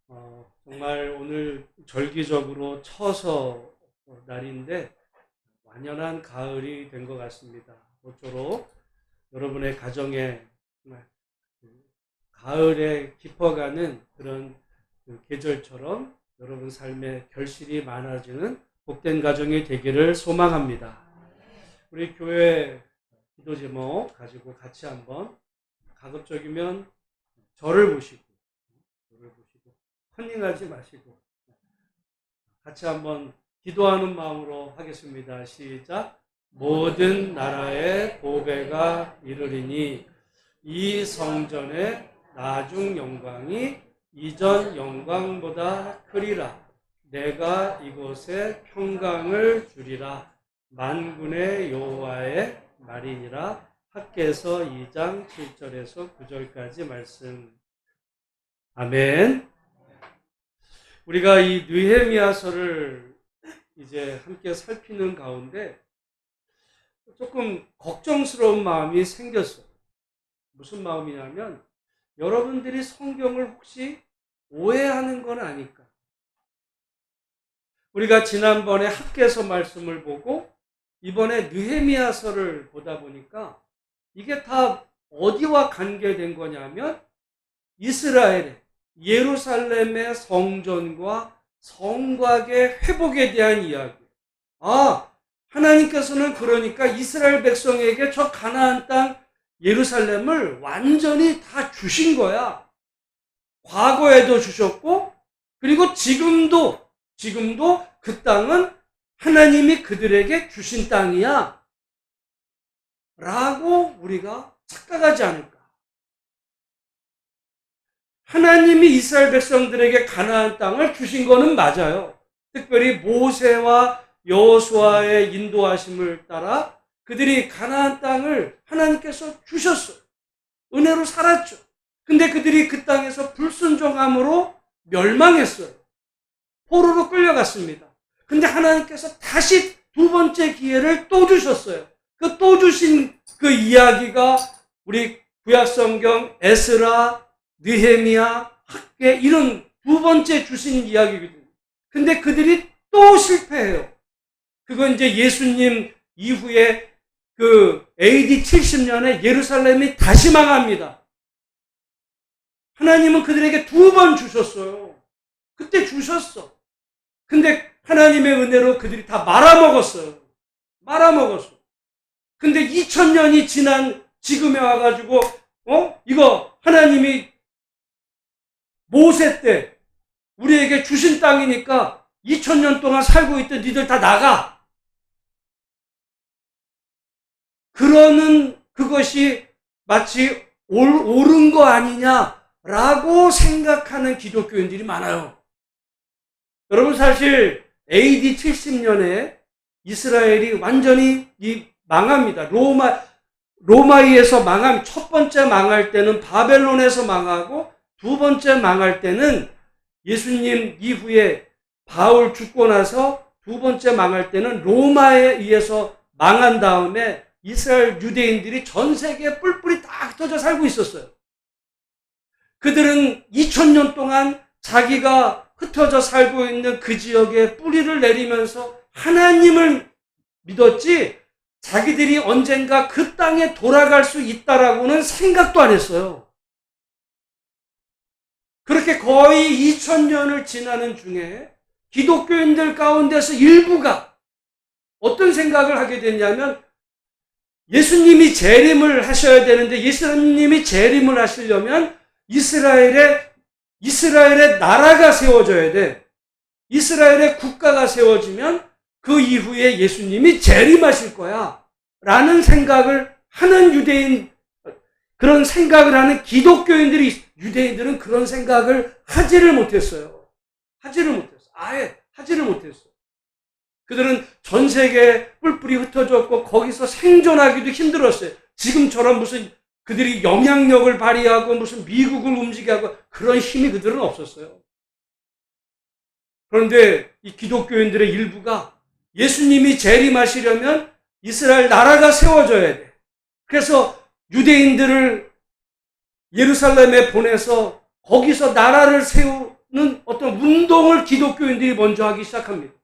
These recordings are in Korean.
정말 오늘 절기적으로 처서 날인데 완연한 가을이 된 것 같습니다. 모쪼록 여러분의 가정에 정말 가을에 깊어가는 그런 계절처럼 여러분 삶에 결실이 많아지는 복된 가정이 되기를 소망합니다. 우리 교회 기도 제목 가지고 같이 한번 가급적이면 저를 보시고 컨닝하지 마시고 같이 한번 기도하는 마음으로 하겠습니다. 시작. 모든 나라의 보배가 이르리니 이 성전의 나중 영광이 이전 영광보다 크리라. 내가 이곳에 평강을 주리라. 만군의 여호와의 말이니라. 학개서 2장 7절에서 9절까지 말씀. 아멘. 우리가 이 느헤미야서를 이제 함께 살피는 가운데 조금 걱정스러운 마음이 생겼어요. 무슨 마음이냐면 여러분들이 성경을 혹시 오해하는 건 아닐까? 우리가 지난번에 학개서 말씀을 보고 이번에 느헤미야서를 보다 보니까 이게 다 어디와 관계된 거냐면 이스라엘의 예루살렘의 성전과 성곽의 회복에 대한 이야기. 하나님께서는 그러니까 이스라엘 백성에게 저 가나안 땅 예루살렘을 완전히 다 주신 거야. 과거에도 주셨고, 그리고 지금도 그 땅은 하나님이 그들에게 주신 땅이야. 라고 우리가 착각하지 않을까. 하나님이 이스라엘 백성들에게 가나안 땅을 주신 거는 맞아요. 특별히 모세와 여호수아의 인도하심을 따라 그들이 가나안 땅을 하나님께서 주셨어요. 은혜로 살았죠. 근데 그들이 그 땅에서 불순종함으로 멸망했어요. 포로로 끌려갔습니다. 근데 하나님께서 다시 두 번째 기회를 또 주셨어요. 그 또 주신 그 이야기가 우리 구약성경 에스라, 느헤미야, 학개 이런 두 번째 주신 이야기거든요. 근데 그들이 또 실패해요. 그건 이제 예수님 이후에 그 AD 70년에 예루살렘이 다시 망합니다. 하나님은 그들에게 두 번 주셨어요. 그때 주셨어. 근데 하나님의 은혜로 그들이 다 말아먹었어요. 근데 2000년이 지난 지금에 와가지고 이거 하나님이 모세 때 우리에게 주신 땅이니까 2000년 동안 살고 있던 니들 다 나가. 그러는 그것이 마치 옳은 거 아니냐라고 생각하는 기독교인들이 많아요. 여러분 사실 AD 70년에 이스라엘이 완전히 망합니다. 로마에서 첫 번째 망할 때는 바벨론에서 망하고 두 번째 망할 때는 예수님 이후에 바울 죽고 나서 두 번째 망할 때는 로마에 의해서 망한 다음에 이스라엘 유대인들이 전 세계에 뿔뿔이 다 흩어져 살고 있었어요. 그들은 2000년 동안 자기가 흩어져 살고 있는 그 지역에 뿌리를 내리면서 하나님을 믿었지 자기들이 언젠가 그 땅에 돌아갈 수 있다라고는 생각도 안 했어요. 그렇게 거의 2000년을 지나는 중에 기독교인들 가운데서 일부가 어떤 생각을 하게 됐냐면 예수님이 재림을 하셔야 되는데 예수님이 재림을 하시려면 이스라엘의 나라가 세워져야 돼. 이스라엘의 국가가 세워지면 그 이후에 예수님이 재림하실 거야. 라는 생각을 하는 그런 생각을 하는 유대인들은 그런 생각을 하지를 못했어요. 아예 하지를 못했어요. 그들은 전 세계에 뿔뿔이 흩어졌고 거기서 생존하기도 힘들었어요. 지금처럼 무슨 그들이 영향력을 발휘하고 무슨 미국을 움직이게 하고 그런 힘이 그들은 없었어요. 그런데 이 기독교인들의 일부가 예수님이 재림하시려면 이스라엘 나라가 세워져야 돼. 그래서 유대인들을 예루살렘에 보내서 거기서 나라를 어떤 운동을 기독교인들이 먼저 하기 시작합니다.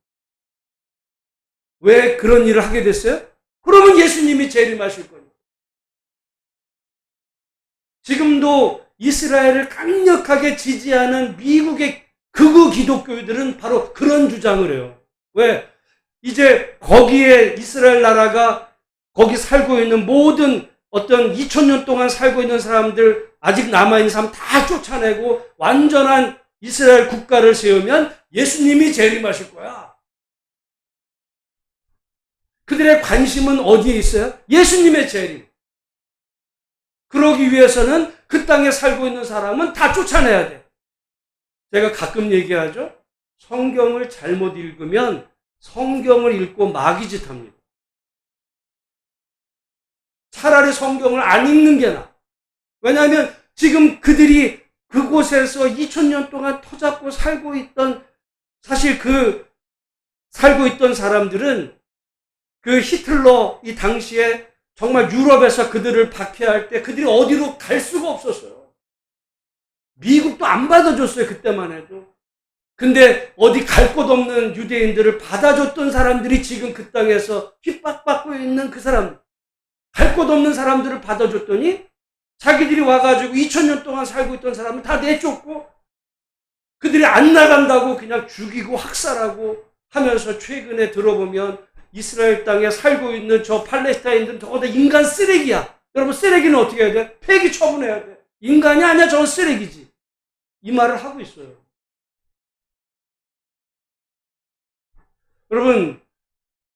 왜 그런 일을 하게 됐어요? 그러면 예수님이 재림하실 거예요. 지금도 이스라엘을 강력하게 지지하는 미국의 극우 기독교인들은 바로 그런 주장을 해요. 왜? 이제 거기에 이스라엘 나라가 거기 살고 있는 모든 어떤 2000년 동안 살고 있는 사람들, 아직 남아있는 사람 다 쫓아내고 완전한 이스라엘 국가를 세우면 예수님이 재림하실 거야. 그들의 관심은 어디에 있어요? 예수님의 재림. 그러기 위해서는 그 땅에 살고 있는 사람은 다 쫓아내야 돼. 제가 가끔 얘기하죠. 성경을 잘못 읽으면 성경을 읽고 마귀짓 합니다. 차라리 성경을 안 읽는 게 나아. 왜냐하면 지금 그들이 그곳에서 2000년 동안 터잡고 살고 있던, 사실 살고 있던 사람들은 그 히틀러 이 당시에 정말 유럽에서 그들을 박해할 때 그들이 어디로 갈 수가 없었어요. 미국도 안 받아줬어요, 그때만 해도. 근데 어디 갈 곳 없는 유대인들을 받아줬던 사람들이 지금 그 땅에서 핍박받고 있는 그 사람들, 갈 곳 없는 사람들을 받아줬더니 자기들이 와가지고 2000년 동안 살고 있던 사람을 다 내쫓고 그들이 안 나간다고 그냥 죽이고 학살하고 하면서 최근에 들어보면 이스라엘 땅에 살고 있는 저 팔레스타인들은 저거 다 인간 쓰레기야. 여러분, 쓰레기는 어떻게 해야 돼? 폐기 처분해야 돼. 인간이 아니야, 저건 쓰레기지. 이 말을 하고 있어요. 여러분,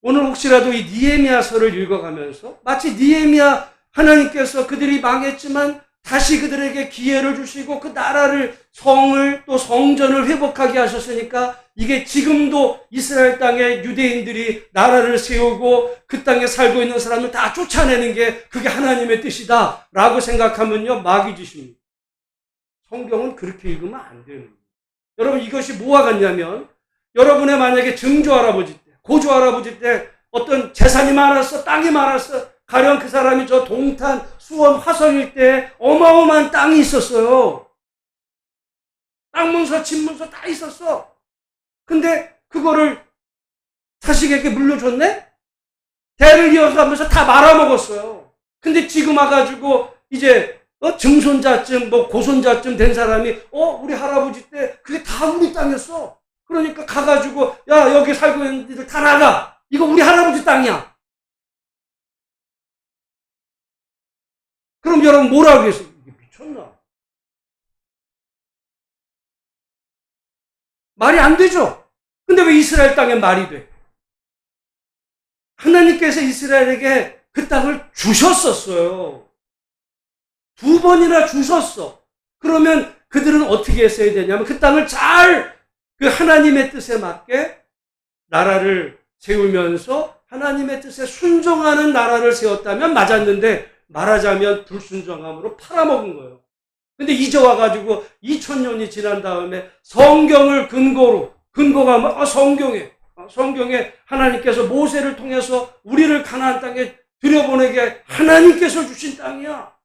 오늘 혹시라도 이 느헤미야서를 읽어가면서 마치 느헤미야 하나님께서 그들이 망했지만 다시 그들에게 기회를 주시고 그 나라를, 성을, 또 성전을 회복하게 하셨으니까 이게 지금도 이스라엘 땅에 유대인들이 나라를 세우고 그 땅에 살고 있는 사람을 다 쫓아내는 게 그게 하나님의 뜻이다 라고 생각하면요, 마귀짓입니다. 성경은 그렇게 읽으면 안 되는 거예요. 여러분, 이것이 뭐와 같냐면 여러분의 만약에 증조 할아버지 때, 고조 할아버지 때 어떤 재산이 많았어, 땅이 많았어. 가령 그 사람이 저 동탄, 수원, 화성일 때 어마어마한 땅이 있었어요. 땅 문서, 집 문서 다 있었어. 근데 그거를 자식에게 물려줬네? 대를 이어가면서 다 말아먹었어요. 근데 지금 와가지고 이제 증손자쯤, 고손자쯤 된 사람이 우리 할아버지 때 그게 다 우리 땅이었어. 그러니까 가가지고 야, 여기 살고 있는 애들 다 나가. 이거 우리 할아버지 땅이야. 그럼 여러분 뭐라고 하겠어요? 이게 미쳤나? 말이 안 되죠? 근데 왜 이스라엘 땅에 말이 돼? 하나님께서 이스라엘에게 그 땅을 주셨었어요. 2번이나 주셨어. 그러면 그들은 어떻게 했어야 되냐면 그 땅을 잘 그 하나님의 뜻에 맞게 나라를 세우면서 하나님의 뜻에 순종하는 나라를 세웠다면 맞았는데, 말하자면 불순종함으로 팔아먹은 거예요. 근데 이제 와가지고 2000년이 지난 다음에 성경을 근거가 뭐 성경에 하나님께서 모세를 통해서 우리를 가나안 땅에 들여보내게 하나님께서 주신 땅이야.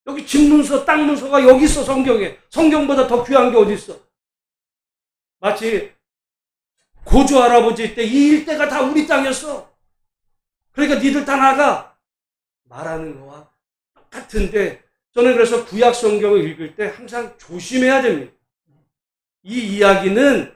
여기 집문서, 땅 문서가 여기 있어. 성경에. 성경보다 더 귀한 게 어디 있어? 마치 고조 할아버지 때 이 일대가 다 우리 땅이었어. 그러니까 니들 다 나가. 말하는 거와 똑같은데, 저는 그래서 구약 성경을 읽을 때 항상 조심해야 됩니다. 이 이야기는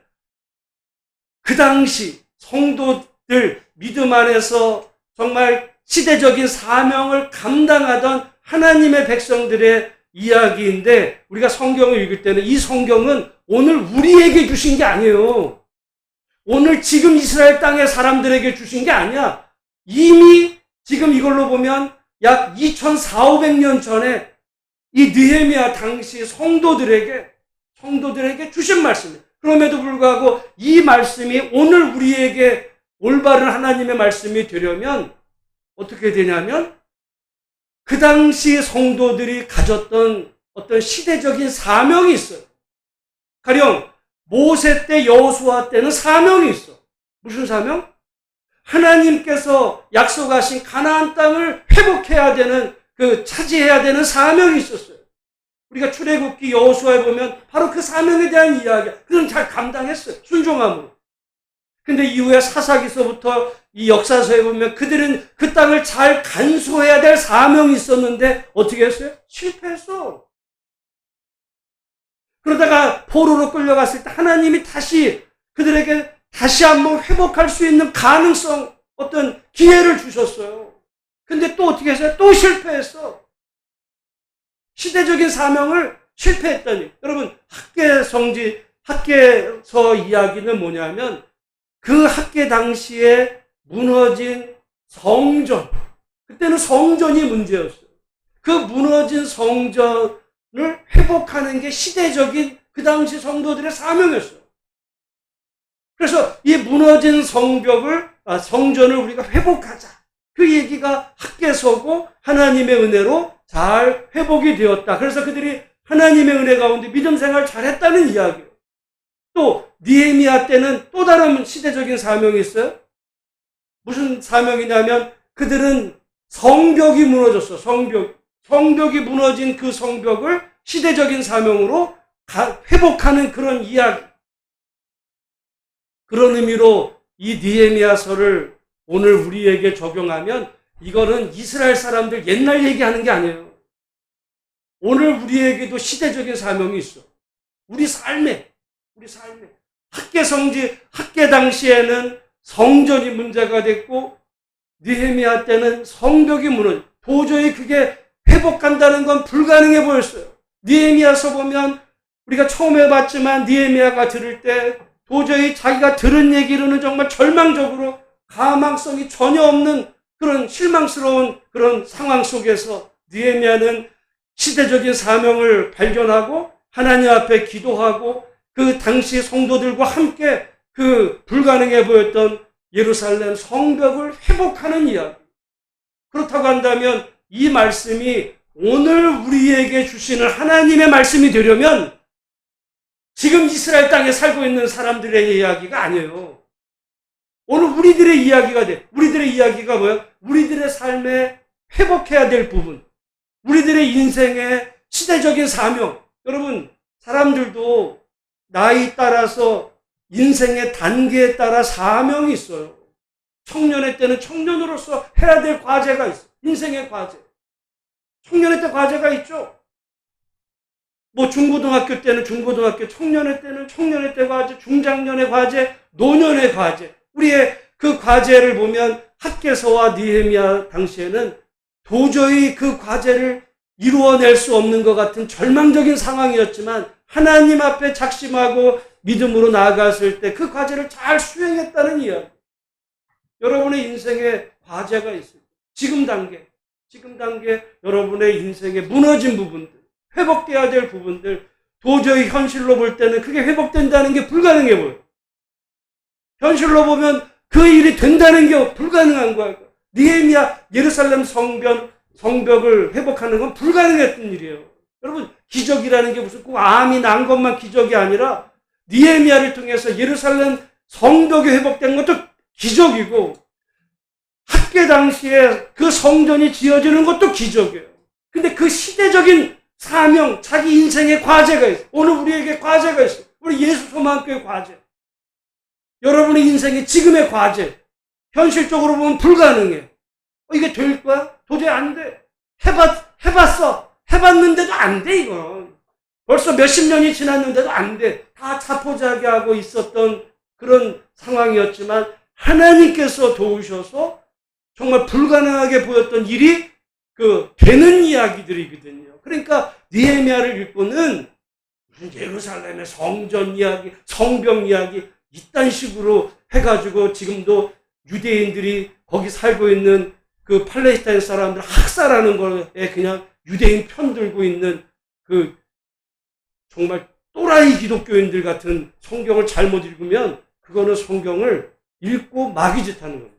그 당시 성도들, 믿음 안에서 정말 시대적인 사명을 감당하던 하나님의 백성들의 이야기인데, 우리가 성경을 읽을 때는 이 성경은 오늘 우리에게 주신 게 아니에요. 오늘 지금 이스라엘 땅의 사람들에게 주신 게 아니야. 이미 지금 이걸로 보면 약 2400년 전에 이 느헤미야 당시 성도들에게 주신 말씀이에요. 그럼에도 불구하고 이 말씀이 오늘 우리에게 올바른 하나님의 말씀이 되려면 어떻게 되냐면, 그 당시 성도들이 가졌던 어떤 시대적인 사명이 있어요. 가령 모세 때, 여호수아 때는 사명이 있어. 무슨 사명? 하나님께서 약속하신 가나안 땅을 회복해야 되는, 차지해야 되는 사명이 있었어요. 우리가 출애굽기 여호수아에 보면 바로 그 사명에 대한 이야기야. 그건 잘 감당했어요. 순종함으로. 근데 이후에 사사기서부터 이 역사서에 보면 그들은 그 땅을 잘 간수해야 될 사명이 있었는데 어떻게 했어요? 실패했어. 그러다가 포로로 끌려갔을 때 하나님이 그들에게 다시 한번 회복할 수 있는 가능성, 어떤 기회를 주셨어요. 근데 또 어떻게 했어요? 또 실패했어. 시대적인 사명을 실패했다니. 여러분, 학계서 이야기는 뭐냐면 그 학계 당시에 무너진 성전, 그때는 성전이 문제였어요. 그 무너진 성전을 회복하는 게 시대적인 그 당시 성도들의 사명이었어요. 그래서 이 무너진 성전을 우리가 회복하자. 그 얘기가 학계서고 하나님의 은혜로 잘 회복이 되었다. 그래서 그들이 하나님의 은혜 가운데 믿음 생활 잘했다는 이야기예요. 또 느헤미야 때는 또 다른 시대적인 사명이 있어요. 무슨 사명이냐면 그들은 성벽이 무너졌어. 성벽이 무너진 그 성벽을 시대적인 사명으로 회복하는 그런 이야기. 그런 의미로 이 느헤미야서를 오늘 우리에게 적용하면 이거는 이스라엘 사람들 옛날 얘기하는 게 아니에요. 오늘 우리에게도 시대적인 사명이 있어. 우리 삶에 학계 당시에는 성전이 문제가 됐고 느헤미야 때는 성벽이 무너져 도저히 그게 회복한다는 건 불가능해 보였어요. 느헤미야서 보면 우리가 처음에 봤지만 느헤미야가 들을 때 도저히 자기가 들은 얘기로는 정말 절망적으로 가망성이 전혀 없는 그런 실망스러운 그런 상황 속에서 느헤미야는 시대적인 사명을 발견하고 하나님 앞에 기도하고 그 당시 성도들과 함께 그 불가능해 보였던 예루살렘 성벽을 회복하는 이야기. 그렇다고 한다면 이 말씀이 오늘 우리에게 주시는 하나님의 말씀이 되려면 지금 이스라엘 땅에 살고 있는 사람들의 이야기가 아니에요. 오늘 우리들의 이야기가 돼. 우리들의 이야기가 뭐야? 우리들의 삶에 회복해야 될 부분. 우리들의 인생의 시대적인 사명. 여러분, 사람들도 나이 따라서 인생의 단계에 따라 사명이 있어요. 청년의 때는 청년으로서 해야 될 과제가 있어요. 인생의 과제. 청년의 때 과제가 있죠. 뭐 중고등학교 때는 중고등학교, 청년의 때는 청년의 때 과제, 중장년의 과제, 노년의 과제. 우리의 그 과제를 보면 학계서와 느헤미야 당시에는 도저히 그 과제를 이루어낼 수 없는 것 같은 절망적인 상황이었지만 하나님 앞에 작심하고 믿음으로 나아갔을 때 그 과제를 잘 수행했다는 이야기. 여러분의 인생에 과제가 있어요. 지금 단계 여러분의 인생에 무너진 부분들, 회복돼야 될 부분들, 도저히 현실로 볼 때는 그게 회복된다는 게 불가능해 보여요. 현실로 보면 그 일이 된다는 게 불가능한 거야. 느헤미야 예루살렘 성벽을 회복하는 건 불가능했던 일이에요. 여러분, 기적이라는 게 무슨 꼭 암이 난 것만 기적이 아니라 느헤미야를 통해서 예루살렘 성벽이 회복된 것도 기적이고 학계 당시에 그 성전이 지어지는 것도 기적이에요. 근데 그 시대적인 사명, 자기 인생의 과제가 있어요. 오늘 우리에게 과제가 있어요. 우리 예수 소망교회 과제. 여러분의 인생의 지금의 과제. 현실적으로 보면 불가능해. 이게 될 거야? 도저히 안 돼. 해봤어. 해봤는데도 안 돼, 이건. 벌써 몇십 년이 지났는데도 안 돼. 다 자포자기하고 있었던 그런 상황이었지만 하나님께서 도우셔서 정말 불가능하게 보였던 일이 되는 이야기들이거든요. 그러니까 느헤미야를 읽고는 무슨 예루살렘의 성전 이야기, 성벽 이야기 이딴 식으로 해가지고 지금도 유대인들이 거기 살고 있는 그 팔레스타인 사람들 학살하는 거에 그냥 유대인 편 들고 있는 그 정말 또라이 기독교인들 같은 성경을 잘못 읽으면 그거는 성경을 읽고 마귀짓 하는 겁니다.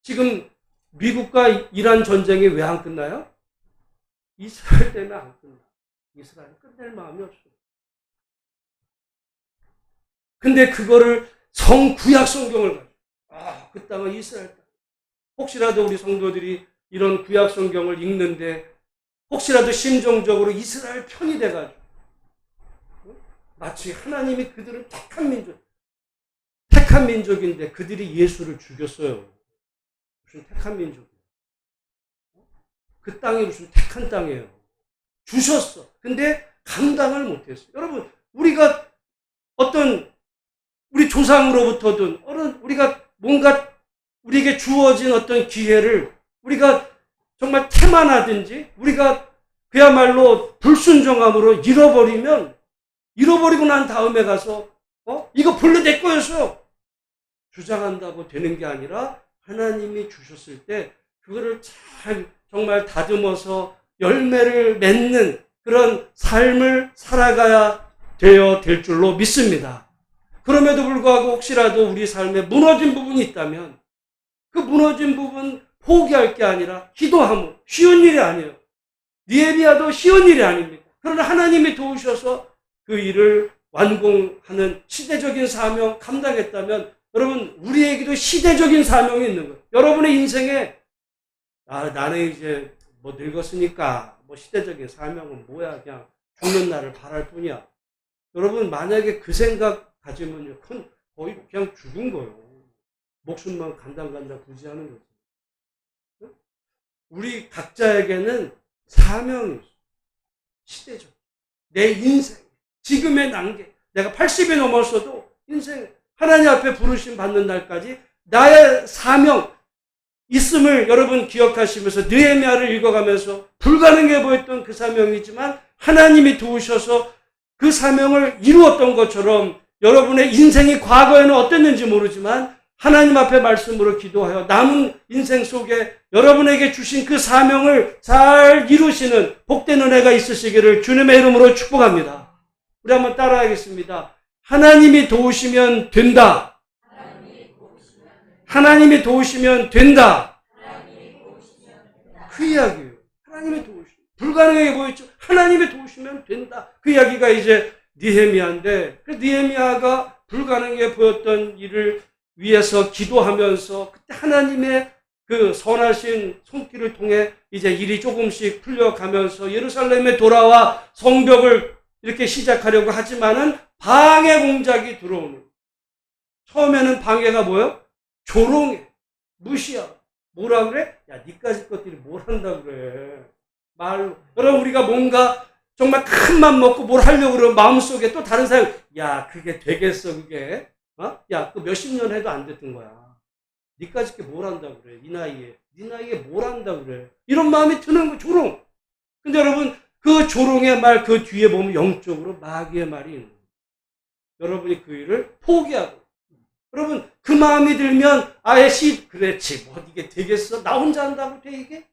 지금 미국과 이란 전쟁이 왜 안 끝나요? 이스라엘 때문에 안 끝나. 이스라엘 끝낼 마음이 없어. 근데 그거를 구약 성경을 가지고 그 땅은 이스라엘 땅. 혹시라도 우리 성도들이 이런 구약 성경을 읽는데 혹시라도 심정적으로 이스라엘 편이 돼가지고 마치 하나님이 그들은 택한 민족인데 그들이 예수를 죽였어요. 무슨 택한 민족이에요? 그 땅이 무슨 택한 땅이에요. 주셨어. 근데 감당을 못했어요. 여러분, 우리가 어떤 우리 조상으로부터든 우리가 뭔가 우리에게 주어진 어떤 기회를 우리가 정말 태만하든지 우리가 그야말로 불순종함으로 잃어버리고 난 다음에 가서 이거 본래 내 거였어 주장한다고 되는 게 아니라 하나님이 주셨을 때 그거를 잘 정말 다듬어서 열매를 맺는 그런 삶을 살아가야 될 줄로 믿습니다. 그럼에도 불구하고 혹시라도 우리 삶에 무너진 부분이 있다면 그 무너진 부분 포기할 게 아니라 기도하면 쉬운 일이 아니에요. 느헤미야도 쉬운 일이 아닙니다. 그러나 하나님이 도우셔서 그 일을 완공하는 시대적인 사명 감당했다면 여러분 우리에게도 시대적인 사명이 있는 거예요. 여러분의 인생에 나는 이제 뭐 늙었으니까 뭐 시대적인 사명은 뭐야 그냥 죽는 날을 바랄 뿐이야. 여러분 만약에 그 생각 가지면요 거의 그냥 죽은 거예요. 목숨만 간당간당 부지하는 거죠. 우리 각자에게는 사명이 있어요. 시대적. 내 인생, 지금의 단계. 내가 80이 넘었어도 인생 하나님 앞에 부르심 받는 날까지 나의 사명 있음을 여러분 기억하시면서 느헤미야를 읽어가면서 불가능해 보였던 그 사명이지만 하나님이 도우셔서 그 사명을 이루었던 것처럼 여러분의 인생이 과거에는 어땠는지 모르지만 하나님 앞에 말씀으로 기도하여 남은 인생 속에 여러분에게 주신 그 사명을 잘 이루시는 복된 은혜가 있으시기를 주님의 이름으로 축복합니다. 우리 한번 따라하겠습니다. 하나님이 도우시면 된다. 하나님이 도우시면 된다. 그 이야기예요. 하나님이 도우시면 불가능해 보였죠. 하나님이 도우시면 된다. 그 이야기가 이제 느헤미야인데 그 느헤미야가 불가능해 보였던 일을 위해서 기도하면서 그때 하나님의 그 선하신 손길을 통해 이제 일이 조금씩 풀려가면서 예루살렘에 돌아와 성벽을 이렇게 시작하려고 하지만은 방해 공작이 들어오는. 처음에는 방해가 뭐예요? 조롱해. 무시야. 뭐라 그래? 야, 니까지 것들이 뭘 한다 그래. 말로. 여러분 우리가 뭔가 정말 큰 맘 먹고 뭘 하려고 그러면 마음속에 또 다른 사람이 야, 그게 되겠어 그게? 야, 그 몇십 년 해도 안 됐던 거야. 니까지 게 뭘 한다 그래. 이 나이에. 니 나이에 뭘 한다 그래. 이런 마음이 드는 거 조롱. 근데 여러분 그 조롱의 말 그 뒤에 보면 영적으로 마귀의 말이 있는 거예요. 여러분이 그 일을 포기하고 여러분 그 마음이 들면 아예 그렇지 뭐 이게 되겠어? 나 혼자 한다고 돼 이게?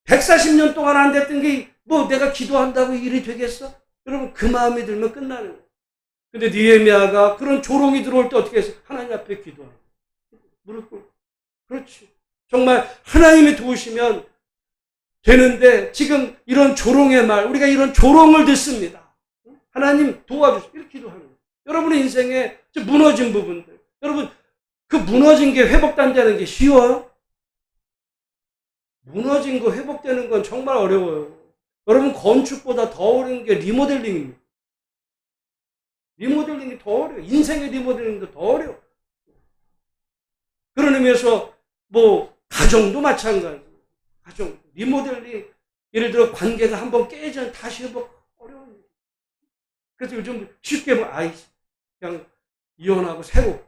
140년 동안 안 됐던 게 뭐 내가 기도한다고 일이 되겠어? 여러분 그 마음이 들면 끝나는 거예요. 근데 느헤미야가 그런 조롱이 들어올 때 어떻게 했어요? 하나님 앞에 기도하는 거예요. 무릎 꿇고. 그렇지. 정말 하나님이 도우시면 되는데 지금 이런 조롱의 말 우리가 이런 조롱을 듣습니다. 하나님 도와주세요. 이렇게 기도하는 거예요. 여러분의 인생에 무너진 부분들 여러분 그 무너진 게 회복된다는 게 쉬워요? 무너진 거 회복되는 건 정말 어려워요. 여러분 건축보다 더 어려운 게 리모델링입니다. 리모델링이 더 어려워요. 인생의 리모델링도 더 어려워요. 그런 의미에서 뭐 가정도 마찬가지예요. 가정 리모델링 예를 들어 관계가 한번 깨지면 다시 회복 어려워요. 그래서 요즘 쉽게 뭐 그냥 이혼하고 새로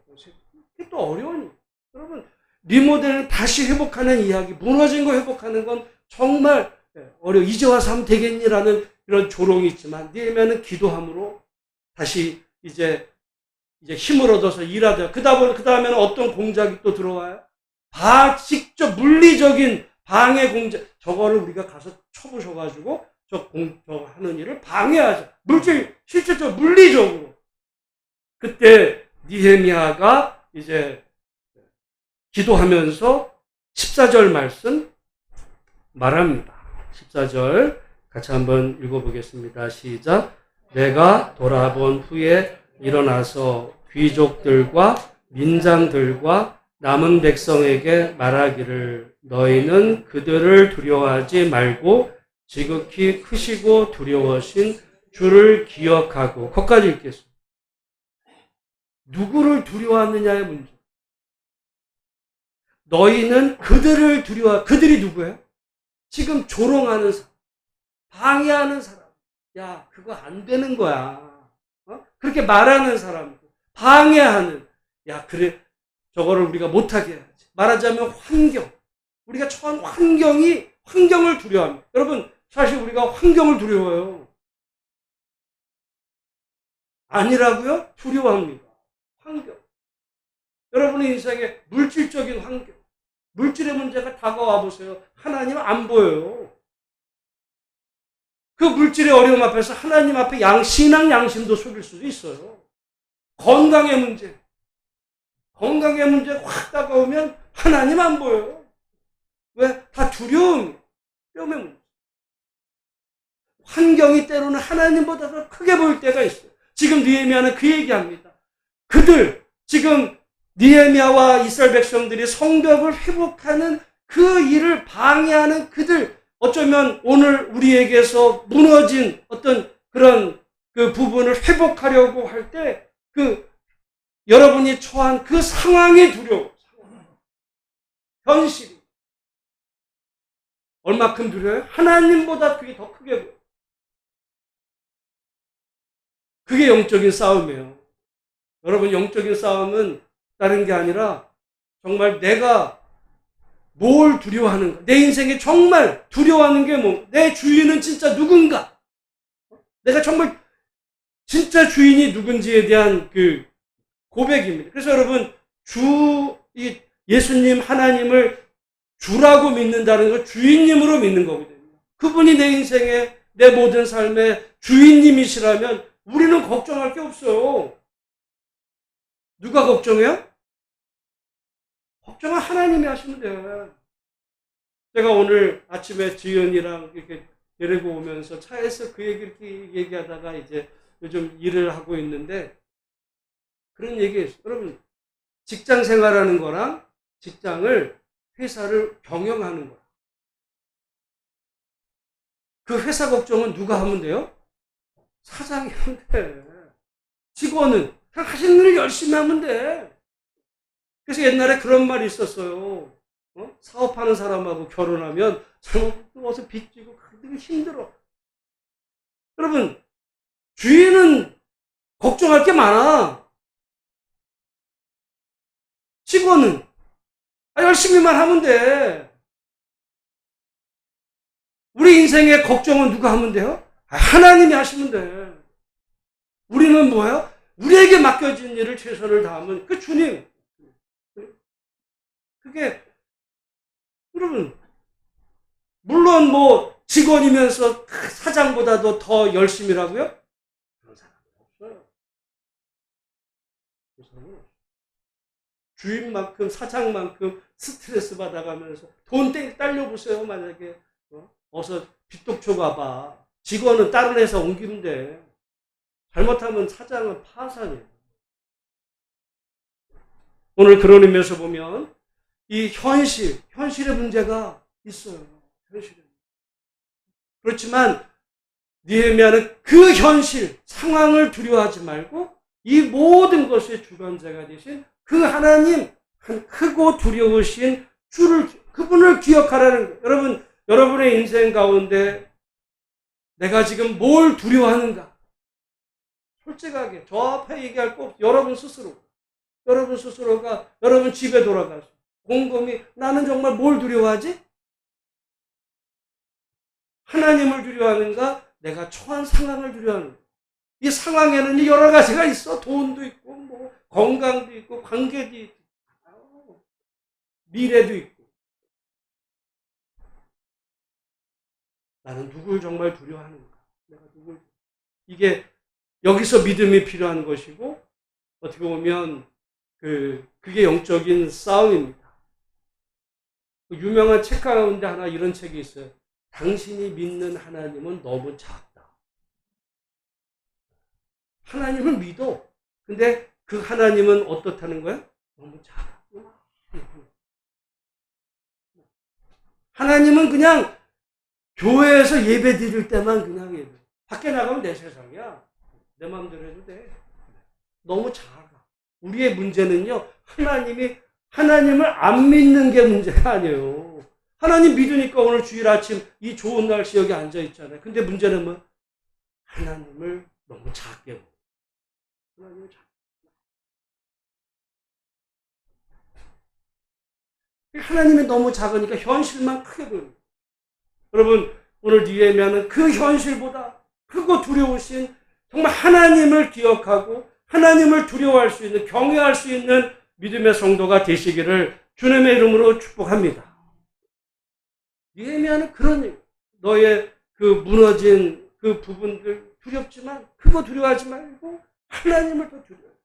그게 또 어려워요. 여러분 리모델링 다시 회복하는 이야기 무너진 거 회복하는 건 정말 어려워. 이제 와서 하면 되겠니라는 이런 조롱이 있지만 느헤미야는 기도함으로 다시 이제 힘을 얻어서 일하자. 그 다음에는 어떤 공작이 또 들어와요? 직접 물리적인 방해 공작. 저거를 우리가 가서 쳐부셔가지고 저 하는 일을 방해하자. 실질적으로 물리적으로. 그때 느헤미야가 이제 기도하면서 14절 말씀 말합니다. 14절 같이 한번 읽어보겠습니다. 시작. 내가 돌아본 후에 일어나서 귀족들과 민장들과 남은 백성에게 말하기를 너희는 그들을 두려워하지 말고 지극히 크시고 두려우신 주를 기억하고. 거기까지 읽겠습니다. 누구를 두려워하느냐의 문제. 너희는 그들을 그들이 누구예요? 지금 조롱하는 사람, 방해하는 사람. 야, 그거 안 되는 거야. 그렇게 말하는 사람, 방해하는. 야, 그래, 저거를 우리가 못하게 해야지. 말하자면 환경. 우리가 처한 환경을 두려워합니다. 여러분, 사실 우리가 환경을 두려워요. 아니라고요? 두려워합니다. 환경. 여러분의 인생에 물질적인 환경, 물질의 문제가 다가와 보세요. 하나님 안 보여요. 그 물질의 어려움 앞에서 하나님 앞에 신앙 양심도 속일 수도 있어요. 건강의 문제 확 다가오면 하나님 안 보여요. 왜? 다 두려움, 뼈의 문제. 환경이 때로는 하나님보다 더 크게 보일 때가 있어요. 지금 느헤미야는 그 얘기합니다. 그들, 지금 느헤미야와 이스라엘 백성들이 성벽을 회복하는 그 일을 방해하는 그들, 어쩌면 오늘 우리에게서 무너진 어떤 그런 그 부분을 회복하려고 할 때 여러분이 처한 그 상황이 두려워. 현실이. 얼마큼 두려워요? 하나님보다 그게 더 크게 보여요. 그게 영적인 싸움이에요. 여러분, 영적인 싸움은 다른 게 아니라 정말 내가 뭘 두려워하는가? 내 인생에 정말 두려워하는 게 뭐? 내 주인은 진짜 누군가? 내가 정말 진짜 주인이 누군지에 대한 그 고백입니다. 그래서 여러분, 예수님 하나님을 주라고 믿는다는 건 주인님으로 믿는 거거든요. 그분이 내 인생에, 내 모든 삶의 주인님이시라면 우리는 걱정할 게 없어요. 누가 걱정해요? 걱정은 하나님이 하시면 돼요. 제가 오늘 아침에 지연이랑 이렇게 데리고 오면서 차에서 그 이렇게 얘기하다가 이제 요즘 일을 하고 있는데 그런 얘기했어요. 여러분, 직장 생활하는 거랑 회사를 경영하는 거야. 그 회사 걱정은 누가 하면 돼요? 사장이 하면 돼. 직원은 그냥 하시는 일 열심히 하면 돼. 그래서 옛날에 그런 말이 있었어요. 사업하는 사람하고 결혼하면 어서 빚지고 되게 힘들어. 여러분, 주인은 걱정할 게 많아. 직원은 열심히만 하면 돼. 우리 인생의 걱정은 누가 하면 돼요? 하나님이 하시면 돼. 우리는 뭐예요? 우리에게 맡겨진 일을 최선을 다하면 그 주님. 그게 여러분, 물론 뭐 직원이면서 사장보다도 더 열심히라고요? 그런 사람은 없어요. 주인만큼, 사장만큼 스트레스 받아가면서 돈 딸려보세요. 만약에 어서 빚독초 가봐. 직원은 다른 회사 옮기면 돼. 잘못하면 사장은 파산이에요. 오늘 그런 의미에서 보면 이 현실의 문제가 있어요. 그렇지만 느헤미야는 그 현실, 상황을 두려워하지 말고 이 모든 것의 주관자가 되신 그 하나님, 크고 두려우신 그분을 기억하라는 거예요. 여러분, 여러분의 인생 가운데 내가 지금 뭘 두려워하는가? 솔직하게 저 앞에 얘기할 거 없어요. 여러분 스스로가 여러분 집에 돌아가서 곰곰이 나는 정말 뭘 두려워하지? 하나님을 두려워하는가? 내가 처한 상황을 두려워하는가? 이 상황에는 여러 가지가 있어. 돈도 있고 뭐 건강도 있고 관계도 있고 미래도 있고. 나는 누굴 정말 두려워하는가? 내가 이게 여기서 믿음이 필요한 것이고 어떻게 보면 그게 영적인 싸움입니다. 유명한 책 가운데 하나 이런 책이 있어요. 당신이 믿는 하나님은 너무 작다. 하나님을 믿어. 근데 그 하나님은 어떻다는 거야? 너무 작아. 하나님은 그냥 교회에서 예배 드릴 때만 그냥 예배. 밖에 나가면 내 세상이야. 내 마음대로 해도 돼. 너무 작아. 우리의 문제는요, 하나님을 안 믿는 게 문제가 아니에요. 하나님 믿으니까 오늘 주일 아침 이 좋은 날씨 여기 앉아 있잖아요. 근데 문제는 뭐? 하나님을 너무 작게 보고. 하나님을 작게. 하나님이 너무 작으니까 현실만 크게 보여요. 여러분, 오늘 니에미아는 그 현실보다 크고 두려우신 정말 하나님을 기억하고 하나님을 두려워할 수 있는, 경외할 수 있는 믿음의 성도가 되시기를 주님의 이름으로 축복합니다. 니에미아는 그런 일, 너의 그 무너진 그 부분들 두렵지만 그거 두려워하지 말고 하나님을 더 두려워해.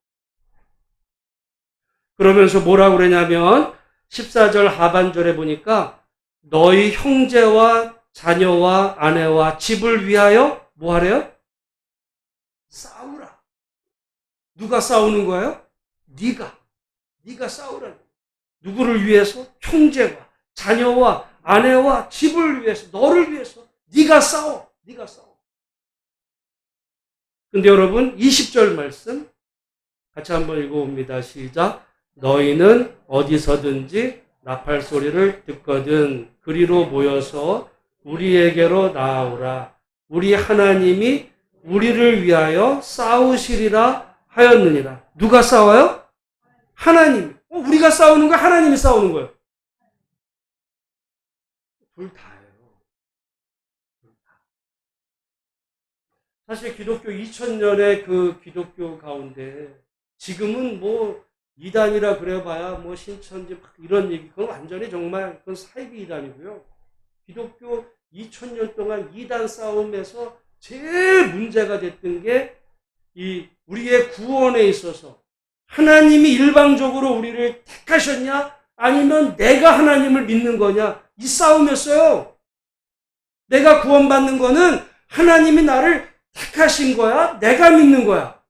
그러면서 뭐라고 그러냐면 14절 하반절에 보니까 너희 형제와 자녀와 아내와 집을 위하여 뭐 하래요? 싸우라. 누가 싸우는 거예요? 네가 싸우라. 누구를 위해서? 형제와 자녀와 아내와 집을 위해서, 너를 위해서 네가 싸워. 근데 여러분 20절 말씀 같이 한번 읽어봅니다. 시작. 너희는 어디서든지 나팔 소리를 듣거든 그리로 모여서 우리에게로 나아오라. 우리 하나님이 우리를 위하여 싸우시리라 하였느니라. 누가 싸워요? 하나님. 우리가 싸우는 거야? 하나님이 싸우는 거예요? 둘 다예요. 사실 기독교 2000년의 그 기독교 가운데 지금은 뭐 이단이라 그래봐야 뭐 신천지 이런 얘기, 그건 완전히 정말 그건 사이비 이단이고요. 기독교 2000년 동안 이단 싸움에서 제일 문제가 됐던 게 이 우리의 구원에 있어서 하나님이 일방적으로 우리를 택하셨냐 아니면 내가 하나님을 믿는 거냐, 이 싸움이었어요. 내가 구원받는 거는 하나님이 나를 택하신 거야, 내가 믿는 거야.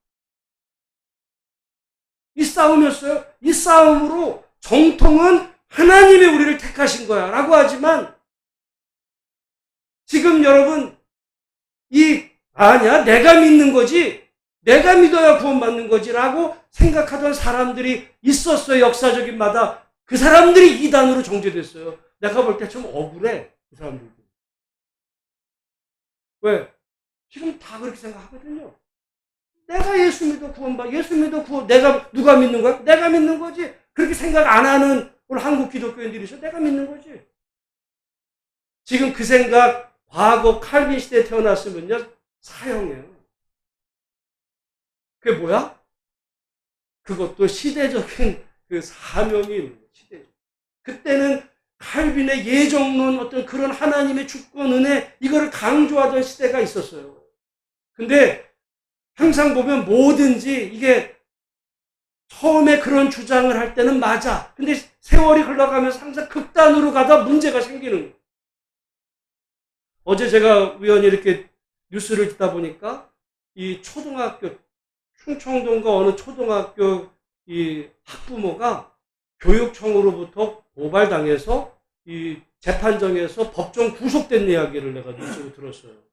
이 싸움이었어요. 이 싸움으로 정통은 하나님이 우리를 택하신 거야 라고 하지만 지금 여러분 아니야, 내가 믿는 거지, 내가 믿어야 구원받는 거지 라고 생각하던 사람들이 있었어요. 역사적인 마다. 그 사람들이 이단으로 정죄됐어요. 내가 볼 때 좀 억울해, 그 사람들. 왜? 지금 다 그렇게 생각하거든요. 내가 예수 믿어 내가 누가 믿는 거야? 내가 믿는 거지. 그렇게 생각 안 하는 오늘 한국 기독교인들이 있어. 내가 믿는 거지. 지금 그 생각 과거 칼빈 시대에 태어났으면요 사형이에요. 그게 뭐야? 그것도 시대적인 그 사명이 있는 거예요. 시대적. 그때는 칼빈의 예정론, 어떤 그런 하나님의 주권 은혜, 이거를 강조하던 시대가 있었어요. 근데 항상 보면 뭐든지 이게 처음에 그런 주장을 할 때는 맞아. 근데 세월이 흘러가면서 항상 극단으로 가다 문제가 생기는 거예요. 어제 제가 우연히 이렇게 뉴스를 듣다 보니까 이 초등학교, 충청도인가 어느 초등학교 이 학부모가 교육청으로부터 고발당해서 이 재판정에서 법정 구속된 이야기를 내가 뉴스로 들었어요.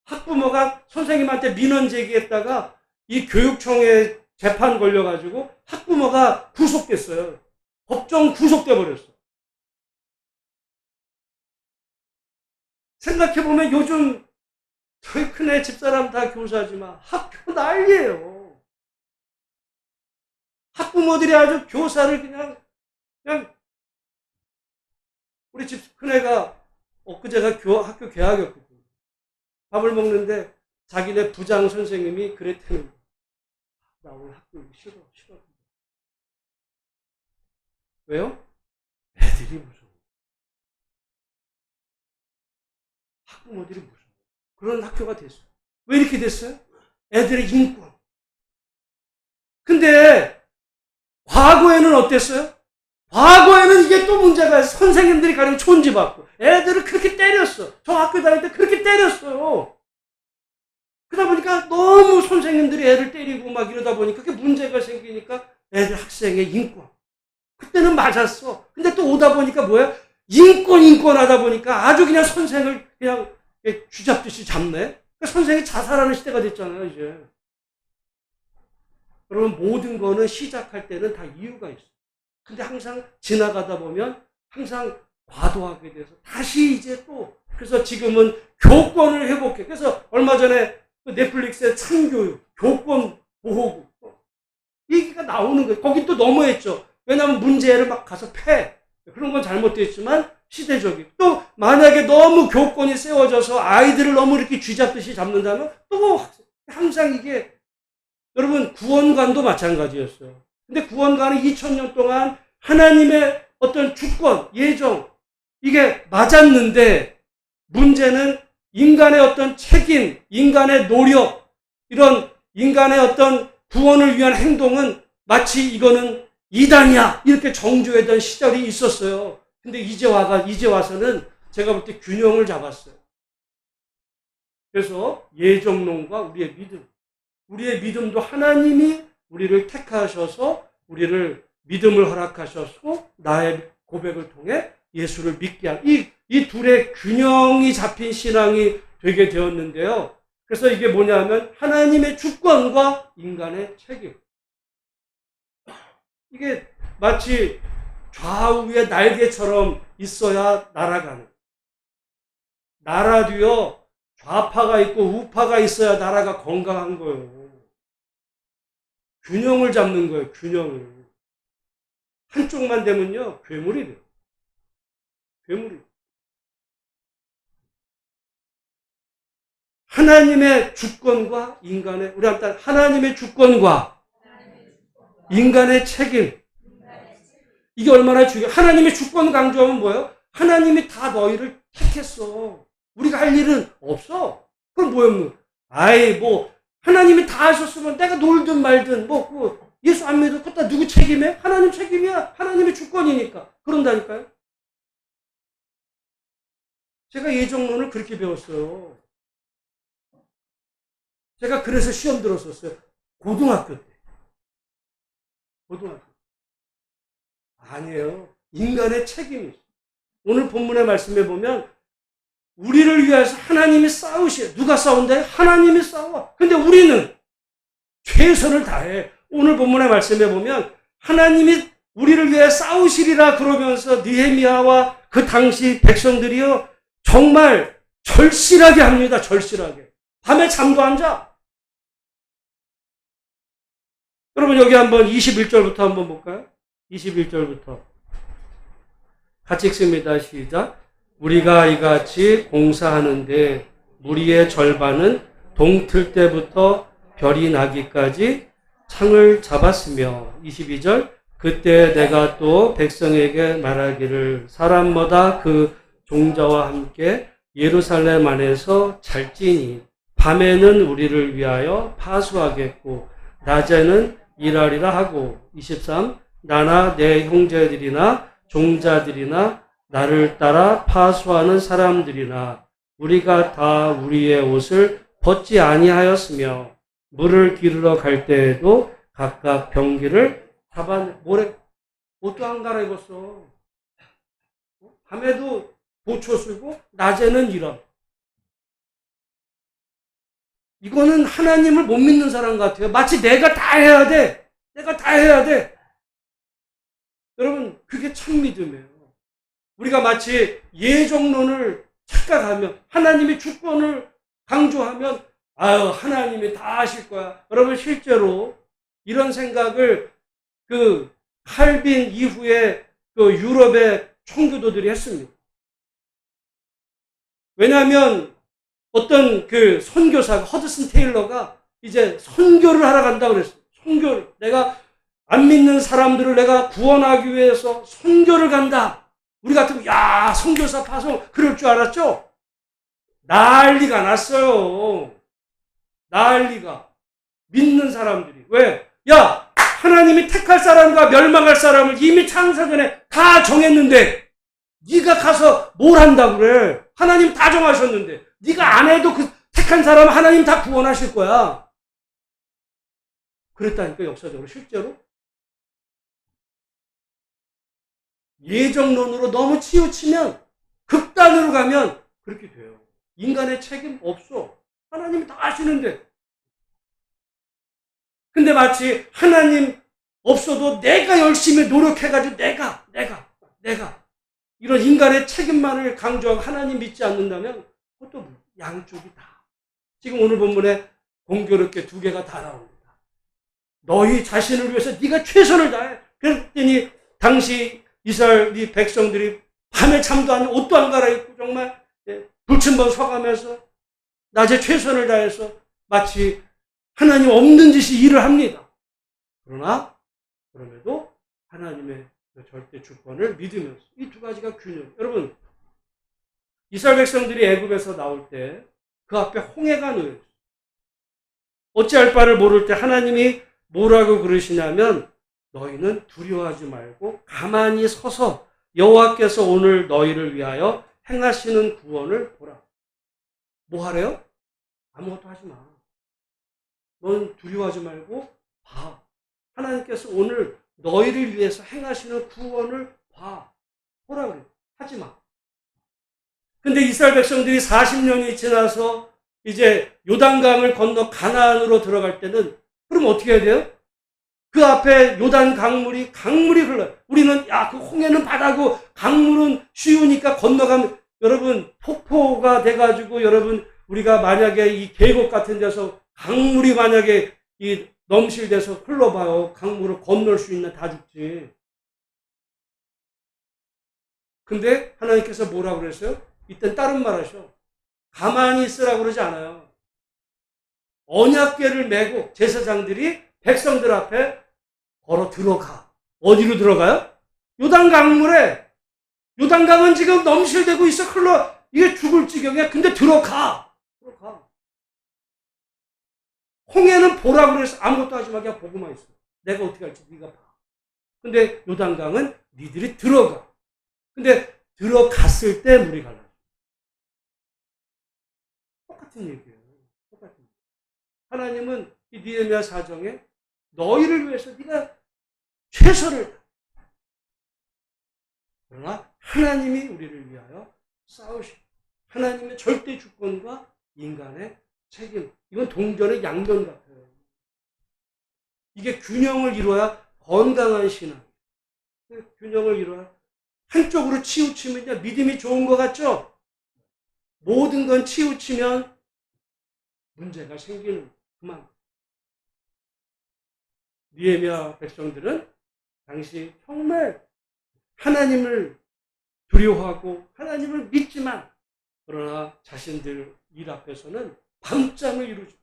학부모가 선생님한테 민원 제기했다가 이 교육청에 재판 걸려가지고 학부모가 구속됐어요. 법정 구속돼 버렸어. 생각해보면 요즘 저희 큰애 집사람 다 교사지만 학교 난리예요. 학부모들이 아주 교사를 그냥 우리 집 큰애가 엊그제가 학교 개학이었거든요. 밥을 먹는데 자기네 부장 선생님이 그랬대는 거야. 나 오늘 학교 싫어. 왜요? 애들이 무서워. 학부모들이 무서워. 그런 학교가 됐어요. 왜 이렇게 됐어요? 애들의 인권. 근데 과거에는 어땠어요? 과거에는 이게 또 문제가 있어요. 선생님들이 가령 촌지받고 애들을 그렇게 때렸어. 저 학교 다닐 때 그렇게 때렸어요. 그러다 보니까 너무 선생님들이 애를 때리고 막 이러다 보니까 그게 문제가 생기니까 애들 학생의 인권. 그때는 맞았어. 근데 또 오다 보니까 뭐야? 인권 하다 보니까 아주 그냥 선생을 그냥 쥐잡듯이 잡네. 그러니까 선생이 자살하는 시대가 됐잖아요, 이제. 여러분, 모든 거는 시작할 때는 다 이유가 있어요. 근데 항상 지나가다 보면 항상 과도하게 돼서 다시 이제 또, 그래서 지금은 교권을 회복해. 그래서 얼마 전에 넷플릭스의 참교육, 교권 보호구 얘기가 나오는 거예요. 거기 또 너무했죠. 왜냐하면 문제를 막 가서 패. 그런 건 잘못됐지만 시대적이고, 또 만약에 너무 교권이 세워져서 아이들을 너무 이렇게 쥐잡듯이 잡는다면 또 항상 이게, 여러분, 구원관도 마찬가지였어요. 근데 구원관은 2000년 동안 하나님의 어떤 주권, 예정, 이게 맞았는데, 문제는 인간의 어떤 책임, 인간의 노력, 이런 인간의 어떤 구원을 위한 행동은 마치 이거는 이단이야, 이렇게 정죄하던 시절이 있었어요. 근데 이제 와서는 제가 볼 때 균형을 잡았어요. 그래서 예정론과 우리의 믿음도 하나님이 우리를 택하셔서 우리를 믿음을 허락하셨고, 나의 고백을 통해 예수를 믿게 한 이 둘의 균형이 잡힌 신앙이 되게 되었는데요. 그래서 이게 뭐냐면 하나님의 주권과 인간의 책임. 이게 마치 좌우의 날개처럼 있어야 날아가는. 나라도요, 좌파가 있고 우파가 있어야 나라가 건강한 거예요. 균형을 잡는 거예요, 균형을. 한쪽만 되면요, 괴물이 돼요. 괴물이. 하나님의 주권과 인간의, 우리 한번 하나님의 주권과 인간의 책임. 이게 얼마나 중요해요. 하나님의 주권 강조하면 뭐예요? 하나님이 다 너희를 택했어. 우리가 할 일은 없어. 그럼 뭐예요? 하나님이 다 하셨으면 내가 놀든 말든, 예수 안 믿어. 그것도 누구 책임이야? 하나님 책임이야. 하나님의 주권이니까. 그런다니까요. 제가 예정론을 그렇게 배웠어요. 제가 그래서 시험 들었었어요. 고등학교 때. 아니에요. 인간의 책임이 있어요. 오늘 본문의 말씀에 보면 우리를 위해서 하나님이 싸우셔요. 누가 싸운대? 하나님이 싸워. 근데 우리는 최선을 다해. 오늘 본문의 말씀에 보면 하나님이 우리를 위해 싸우시리라 그러면서 느헤미야와 그 당시 백성들이요, 정말 절실하게 합니다. 절실하게. 밤에 잠도 안 자. 여러분, 여기 한번 21절부터 한번 볼까요? 21절부터. 같이 읽습니다. 시작. 우리가 이같이 공사하는데 무리의 절반은 동틀 때부터 별이 나기까지 창을 잡았으며, 22절. 그때 내가 또 백성에게 말하기를 사람마다 그 종자와 함께 예루살렘 안에서 잘지니 밤에는 우리를 위하여 파수하겠고 낮에는 일하리라 하고, 23. 나나 내 형제들이나 종자들이나 나를 따라 파수하는 사람들이나 우리가 다 우리의 옷을 벗지 아니하였으며 물을 기르러 갈 때에도 각각 병기를 옷도 안 갈아입었어. 밤에도 보초 쓰고 낮에는 일하고. 이거는 하나님을 못 믿는 사람 같아요. 마치 내가 다 해야 돼. 여러분, 그게 참 믿음이에요. 우리가 마치 예정론을 착각하면, 하나님의 주권을 강조하면, 하나님이 다 하실 거야. 여러분, 실제로 이런 생각을 칼빈 이후에 유럽의 청교도들이 했습니다. 왜냐하면 어떤 선교사가, 허드슨 테일러가 이제 선교를 하러 간다고 그랬어요. 선교를. 내가 안 믿는 사람들을 내가 구원하기 위해서 선교를 간다. 우리 같으면, 선교사 파송, 그럴 줄 알았죠? 난리가 났어요. 난리가. 믿는 사람들이. 왜? 하나님이 택할 사람과 멸망할 사람을 이미 창세전에 다 정했는데, 네가 가서 뭘 한다고 그래? 하나님 다 정하셨는데, 네가 안 해도 그 택한 사람 하나님 다 구원하실 거야. 그랬다니까, 역사적으로, 실제로. 예정론으로 너무 치우치면, 극단으로 가면 그렇게 돼요. 인간의 책임 없어. 하나님이 다 아시는데. 근데 마치 하나님 없어도 내가 열심히 노력해가지고 내가 이런 인간의 책임만을 강조하고 하나님 믿지 않는다면 그것도 양쪽이 다. 지금 오늘 본문에 공교롭게 두 개가 다 나옵니다. 너희 자신을 위해서 네가 최선을 다해. 그랬더니 당시 이스라엘 이 백성들이 밤에 잠도 안 자고 옷도 안 갈아입고 정말 불침번 서가면서 낮에 최선을 다해서 마치 하나님 없는 듯이 일을 합니다. 그럼에도 하나님의 절대 주권을 믿으면서 이 두 가지가 균형. 여러분, 이스라엘 백성들이 애굽에서 나올 때 그 앞에 홍해가 놓여 있어요. 어찌할 바를 모를 때 하나님이 뭐라고 그러시냐면 너희는 두려워하지 말고 가만히 서서 여호와께서 오늘 너희를 위하여 행하시는 구원을 보라. 뭐 하래요? 아무것도 하지 마. 넌 두려워하지 말고 봐. 하나님께서 오늘 너희를 위해서 행하시는 구원을 봐. 보라 그래. 하지 마. 근데 이스라엘 백성들이 40년이 지나서 이제 요단강을 건너 가나안으로 들어갈 때는 그럼 어떻게 해야 돼요? 그 앞에 요단 강물이 흘러요. 우리는 그 홍해는 바다고 강물은 쉬우니까 건너가면, 여러분 폭포가 돼가지고 여러분 우리가 만약에 이 계곡 같은 데서 강물이 만약에 이 넘실돼서 흘러봐요. 강물을 건널 수 있나 다 죽지. 근데 하나님께서 뭐라고 그랬어요? 이땐 다른 말 하셔. 가만히 있으라고 그러지 않아요. 언약궤를 메고 제사장들이 백성들 앞에 걸어 들어가. 어디로 들어가요? 요단 강물에. 요단강은 지금 넘실대고 있어. 이게 죽을 지경이야. 근데 들어가. 홍해는 보라고 그래서 아무것도 하지 마. 그냥 보고만 있어. 내가 어떻게 할지 네가 봐. 근데 요단강은 니들이 들어가. 근데 들어갔을 때 물이 갈라져. 똑같은 얘기예요. 하나님은 이 느헤미야 사정에 너희를 위해서 네가 최선을 다. 그러나 하나님이 우리를 위하여 싸우시고 하나님의 절대 주권과 인간의 책임. 이건 동전의 양면 같아요. 이게 균형을 이루어야 건강한 신앙. 균형을 이루어야 한쪽으로 치우치면 믿음이 좋은 것 같죠? 모든 건 치우치면 문제가 생기는 그만. 느헤미야 백성들은 당시 정말 하나님을 두려워하고 하나님을 믿지만 그러나 자신들 일 앞에서는 밤잠을 이루죠.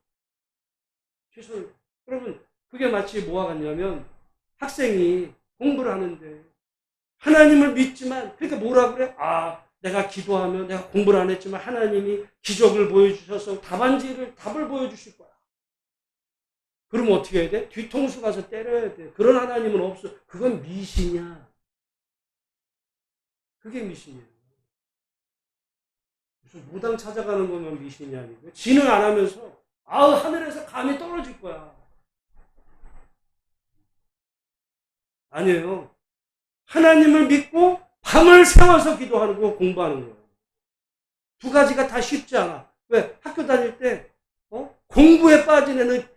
최선을. 여러분 그게 마치 뭐와 같냐면 학생이 공부를 하는데 하나님을 믿지만 그러니까 뭐라 그래? 내가 기도하면 내가 공부를 안 했지만 하나님이 기적을 보여주셔서 답을 보여주실 거야. 그럼 어떻게 해야 돼? 뒤통수 가서 때려야 돼. 그런 하나님은 없어. 그건 미신이야. 그게 미신이에요. 무슨 무당 찾아가는 거면 미신이 아니고 지는 안 하면서 하늘에서 감이 떨어질 거야. 아니에요. 하나님을 믿고 밤을 새워서 기도하고 공부하는 거예요. 두 가지가 다 쉽지 않아. 왜? 학교 다닐 때 공부에 빠진 애는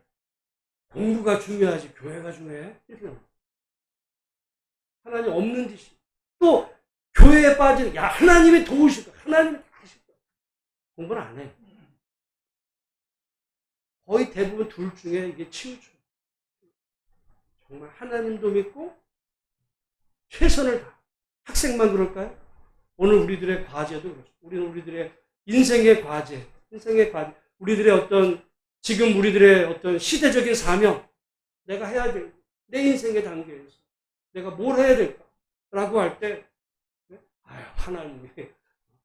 공부가 중요하지 교회가 중요해? 하나님 없는 듯이. 또 교회에 빠진 하나님이 도우실 거야. 하나님이 다 하실 거야. 공부는 안 해. 거의 대부분 둘 중에 이게 치우쳐. 정말 하나님도 믿고 최선을 다. 학생만 그럴까요? 오늘 우리들의 과제도 그렇습니다. 우리는 우리들의 인생의 과제, 우리들의 지금 우리들의 어떤 시대적인 사명, 내가 해야 될, 내 인생의 단계에서 내가 뭘 해야 될까라고 할 때, 하나님이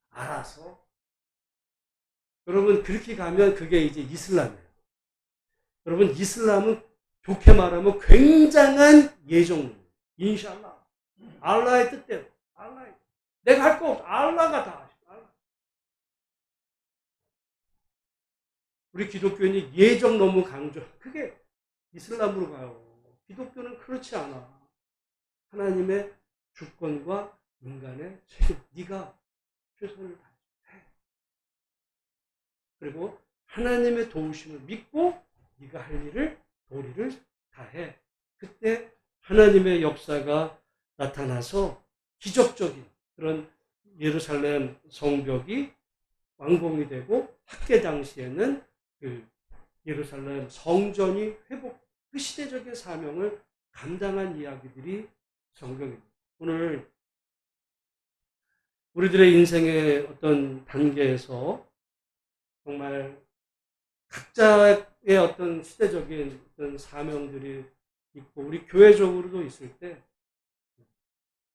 알아서. 여러분, 그렇게 가면 그게 이제 이슬람이에요. 여러분, 이슬람은 좋게 말하면 굉장한 예정론이에요. 인샬라. 알라의 뜻대로. 내가 할 거 없어. 알라가 다 하셔. 우리 기독교인이 예정 너무 강조. 그게 이슬람으로 가요. 기독교는 그렇지 않아. 하나님의 주권과 인간의 책임. 네가 최선을 다해. 그리고 하나님의 도우심을 믿고 네가 할 일을 도리를 다해. 그때 하나님의 역사가 나타나서 기적적인 그런 예루살렘 성벽이 완공이 되고 학계 당시에는 그 예루살렘 성전이 회복, 그 시대적인 사명을 감당한 이야기들이 성경입니다. 오늘 우리들의 인생의 어떤 단계에서 정말 각자의 어떤 시대적인 어떤 사명들이 있고 우리 교회적으로도 있을 때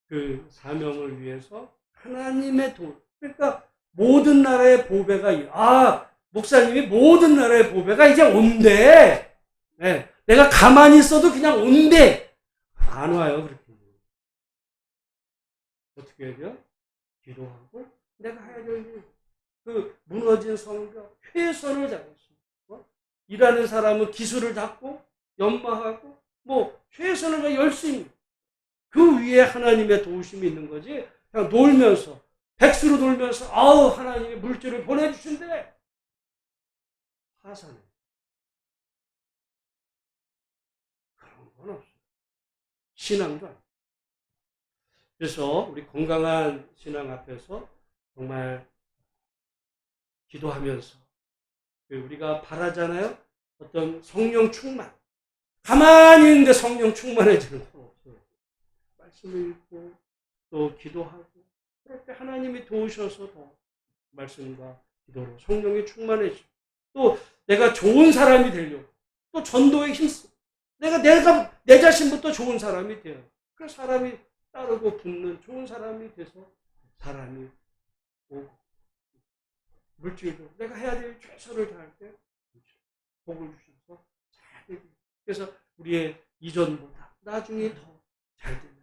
그 사명을 위해서 하나님의 그러니까 모든 나라의 보배가 목사님이 모든 나라의 보배가 이제 온대. 네. 내가 가만히 있어도 그냥 온대. 안 와요 그렇게. 어떻게 해야 돼요? 기도하고 내가 해야 될 일. 그 무너진 성벽 최선을 다했어. 일하는 사람은 기술을 닦고 연마하고 최선을 다해 열심히. 그 위에 하나님의 도우심이 있는 거지. 그냥 놀면서 백수로 놀면서 하나님이 물질을 보내주신대. 하산해. 그런 건 없어. 신앙도 아니야. 그래서 우리 건강한 신앙 앞에서 정말 기도하면서 우리가 바라잖아요. 어떤 성령 충만. 가만히 있는데 성령 충만해지는 건 없어요. 말씀을 읽고 또 기도하고 그럴 때 하나님이 도우셔서 더 말씀과 기도로 성령이 충만해지고 또 내가 좋은 사람이 되려고 또 전도에 힘써. 내가 내 자신부터 좋은 사람이 돼요. 그 사람이 따르고 붙는 좋은 사람이 돼서 사람이 오고 물질도 내가 해야 될 최선을 다할 때 복을 주셔서 잘 되고 그래서 우리의 이전보다 나중에 더 잘 되는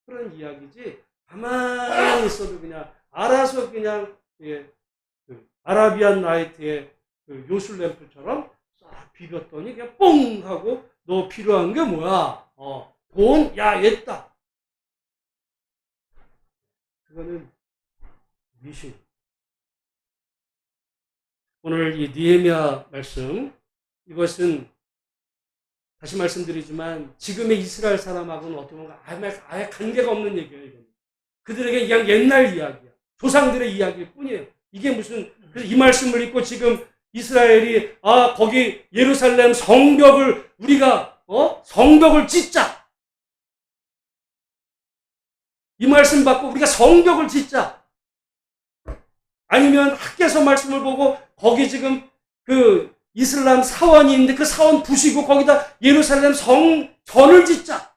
그런 이야기지. 가만히 있어도 그냥 알아서 그냥 그 아라비안 나이트의 그 요술램프처럼 싹 비볐더니 그냥 뽕 하고 너 필요한 게 뭐야? 돈? 야, 얘다. 그거는 미신. 오늘 이 느헤미야 말씀, 이것은 다시 말씀드리지만 지금의 이스라엘 사람하고는 어떻게 보면 아예 관계가 없는 얘기예요. 그들에게 그냥 옛날 이야기야. 조상들의 이야기일 뿐이에요. 이게 무슨 이 말씀을 읽고 지금 이스라엘이 거기 예루살렘 성벽을 우리가 성벽을 짓자. 이 말씀 받고 우리가 성벽을 짓자. 아니면 학개서 말씀을 보고 거기 지금 그 이슬람 사원이 있는데 그 사원 부시고 거기다 예루살렘 성전을 짓자.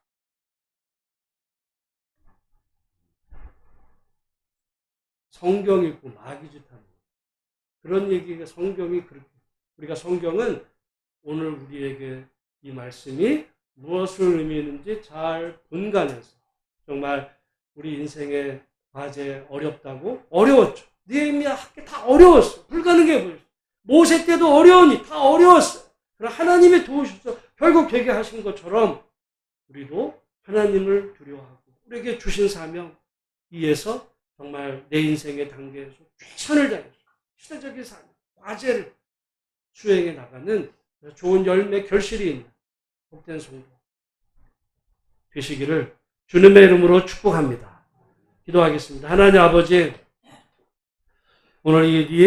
성경 읽고 마귀짓하는 그런 얘기가 성경이 그렇게. 우리가 성경은 오늘 우리에게 이 말씀이 무엇을 의미하는지 잘 분간해서 정말 우리 인생의 과제 어렵다고 어려웠죠. 느헤미야 학교 다 어려웠어. 불가능해 보였어. 모세 때도 어려우니 다 어려웠어. 그러나 하나님이 도우셔서 결국 되게 하신 것처럼 우리도 하나님을 두려워하고 우리에게 주신 사명 위에서 정말 내 인생의 단계에서 최선을 다해서 시대적인 사명, 과제를 수행해 나가는 좋은 열매 결실이 있는 복된 성도 되시기를 주님의 이름으로 축복합니다. 기도하겠습니다. 하나님 아버지, 오늘 이